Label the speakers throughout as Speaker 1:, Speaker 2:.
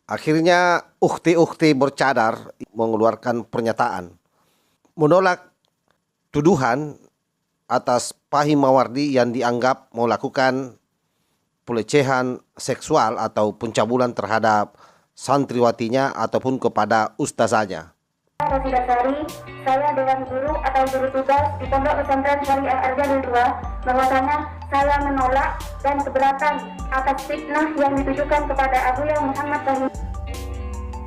Speaker 1: Akhirnya ukti-ukti bercadar mengeluarkan pernyataan menolak tuduhan atas Fahim Mawardi yang dianggap melakukan pelecehan seksual atau pencabulan terhadap santriwatinya ataupun kepada ustazanya.
Speaker 2: Dasari, saya Dewan Guru atau Guru Tugas di Pondok Pesantren Syariah Al-Jalil 2, bahwasanya saya menolak dan keberatan atas fitnah yang ditujukan kepada Abuya Muhammad Fahim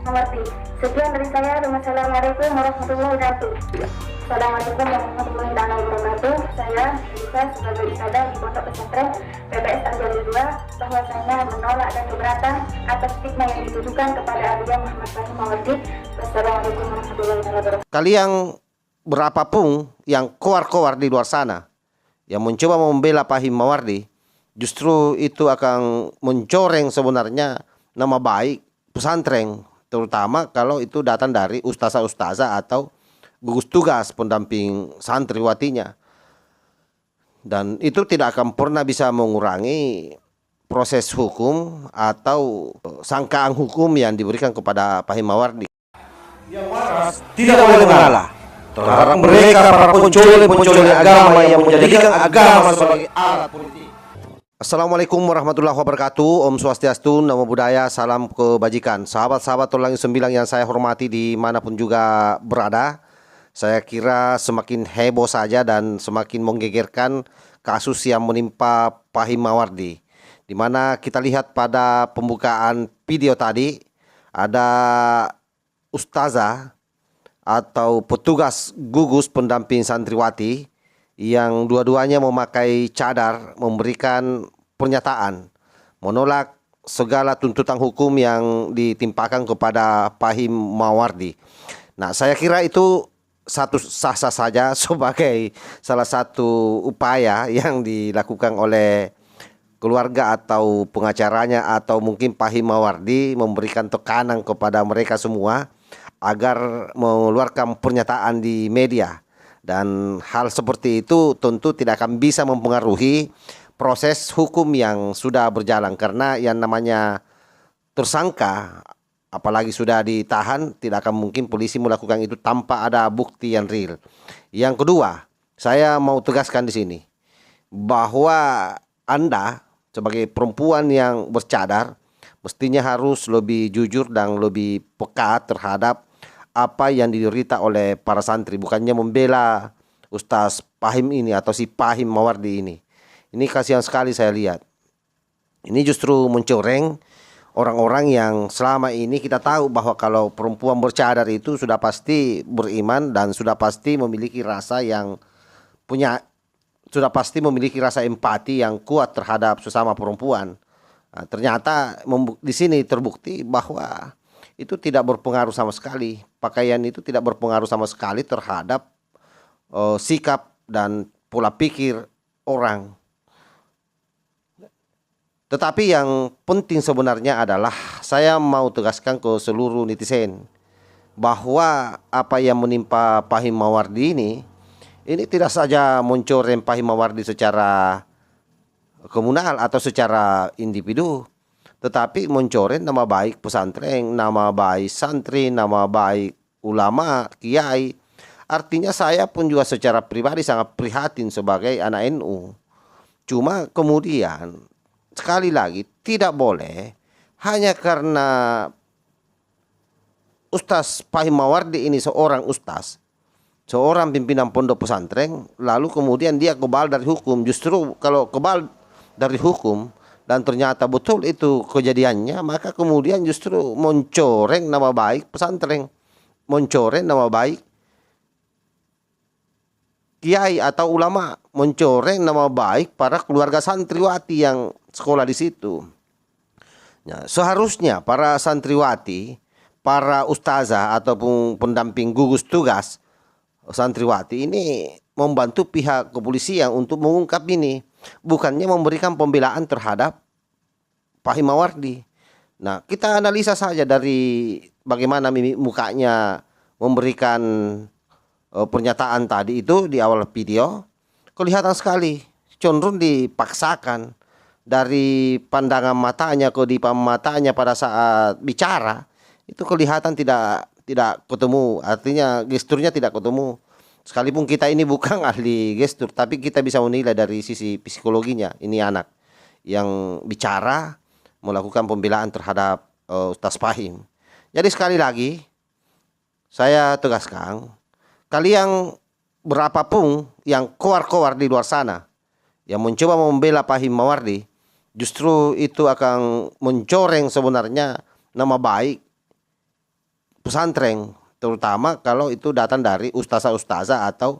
Speaker 2: Mawardi. Sekian dari saya. Wassalamualaikum warahmatullahi wabarakatuh. Assalamualaikum warahmatullahi wabarakatuh. Saya Lisa sebagai ustazah di Pondok Pesantren PPS Al-Jalil 2, bahwasanya menolak dan keberatan atas fitnah yang ditujukan kepada Abuya Muhammad Fahim Mawardi. Wassalamualaikum warahmatullahi wabarakatuh.
Speaker 1: Kalian berapapun yang kowar-kowar di luar sana yang mencoba membela Fahim Mawardi, justru itu akan mencoreng sebenarnya nama baik pesantren, terutama kalau itu datang dari ustazah-ustazah atau gugus tugas pendamping santriwatinya. Dan itu tidak akan pernah bisa mengurangi proses hukum atau sangkaan hukum yang diberikan kepada Fahim Mawardi.
Speaker 3: Yang waras tidak boleh mengalah terhadap mereka para pencuri agama yang menjadikan agama sebagai alat politik.
Speaker 1: Assalamualaikum warahmatullahi wabarakatuh. Om Swastiastu, Namo Buddhaya, salam kebajikan. Sahabat-sahabat Tulang Sembilang yang saya hormati dimanapun juga berada, saya kira semakin heboh saja dan semakin menggegerkan kasus yang menimpa Fahim Mawardi, di mana kita lihat pada pembukaan video tadi ada ustazah atau petugas gugus pendamping santriwati yang dua-duanya memakai cadar memberikan pernyataan menolak segala tuntutan hukum yang ditimpakan kepada Fahim Mawardi. Nah, saya kira itu sah-sah saja sebagai salah satu upaya yang dilakukan oleh keluarga atau pengacaranya atau mungkin Fahim Mawardi memberikan tekanan kepada mereka semua agar mengeluarkan pernyataan di media. Dan hal seperti itu tentu tidak akan bisa mempengaruhi proses hukum yang sudah berjalan, karena yang namanya tersangka apalagi sudah ditahan, tidak akan mungkin polisi melakukan itu tanpa ada bukti yang real. Yang kedua, saya mau tegaskan di sini bahwa Anda sebagai perempuan yang bercadar mestinya harus lebih jujur dan lebih peka terhadap apa yang diderita oleh para santri, bukannya membela Ustaz Fahim ini atau si Fahim Mawardi ini. Ini kasihan sekali saya lihat. Ini justru mencoreng orang-orang yang selama ini kita tahu bahwa kalau perempuan bercadar itu sudah pasti beriman dan sudah pasti memiliki rasa yang sudah pasti memiliki rasa empati yang kuat terhadap sesama perempuan. Nah, ternyata di sini terbukti bahwa itu tidak berpengaruh sama sekali. Pakaian itu tidak berpengaruh sama sekali terhadap sikap dan pola pikir orang. Tetapi yang penting sebenarnya adalah saya mau tegaskan ke seluruh netizen bahwa apa yang menimpa Fahim Mawardi ini tidak saja mencoreng Fahim Mawardi secara komunal atau secara individu, tetapi mencoreng nama baik pesantren, nama baik santri, nama baik ulama, kiai. Artinya saya pun juga secara pribadi sangat prihatin sebagai anak NU. Cuma kemudian sekali lagi tidak boleh hanya karena Ustaz Fahim Mawardi ini seorang ustaz, seorang pimpinan pondok pesantren, lalu kemudian dia kebal dari hukum. Justru kalau kebal dari hukum dan ternyata betul itu kejadiannya, maka kemudian justru mencoreng nama baik pesantren, mencoreng nama baik kiai atau ulama, mencoreng nama baik para keluarga santriwati yang sekolah di situ. Nah, seharusnya para santriwati, para ustazah ataupun pendamping gugus tugas santriwati ini membantu pihak kepolisian untuk mengungkap ini, bukannya memberikan pembelaan terhadap Fahim Mawardi. Nah, kita analisa saja dari bagaimana mimik mukanya memberikan pernyataan tadi itu di awal video, kelihatan sekali cenderung dipaksakan dari pandangan matanya, kedipan matanya pada saat bicara itu kelihatan tidak ketemu, artinya gesturnya tidak ketemu. Sekalipun kita ini bukan ahli gestur, tapi kita bisa menilai dari sisi psikologinya. Ini anak yang bicara melakukan pembelaan terhadap Ustaz Fahim. Jadi sekali lagi saya tegaskan, kalian berapapun yang koar-koar di luar sana yang mencoba membela Fahim Mawardi, justru itu akan mencoreng sebenarnya nama baik pesantren, terutama kalau itu datang dari ustazah-ustazah atau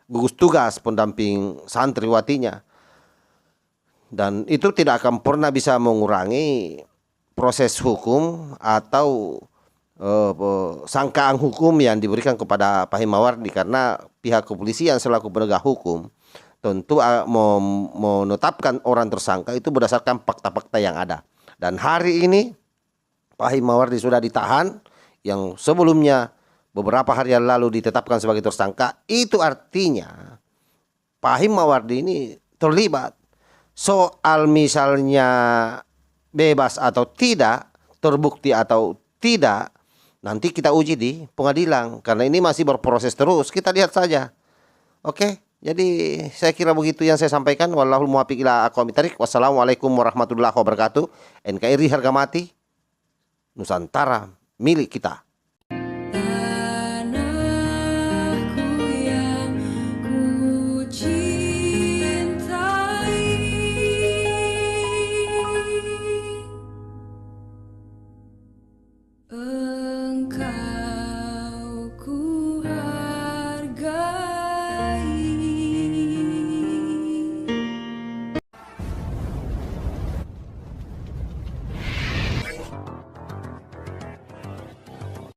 Speaker 1: gugus tugas pendamping santriwatinya. Dan itu tidak akan pernah bisa mengurangi proses hukum atau sangkaan hukum yang diberikan kepada Fahim Mawardi, karena pihak kepolisian selaku penegak hukum tentu menetapkan orang tersangka itu berdasarkan fakta-fakta yang ada. Dan hari ini Fahim Mawardi sudah ditahan, yang sebelumnya beberapa hari yang lalu ditetapkan sebagai tersangka. Itu artinya Fahim Mawardi ini terlibat. Soal misalnya bebas atau tidak, terbukti atau tidak, nanti kita uji di pengadilan, karena ini masih berproses terus. Kita lihat saja. Oke, jadi saya kira begitu yang saya sampaikan. Wallahul muwaffiq ila aqwamit thoriq. Wassalamualaikum warahmatullahi wabarakatuh. NKRI harga mati, Nusantara milik kita.
Speaker 4: Tanahku yang ku cintai, engkau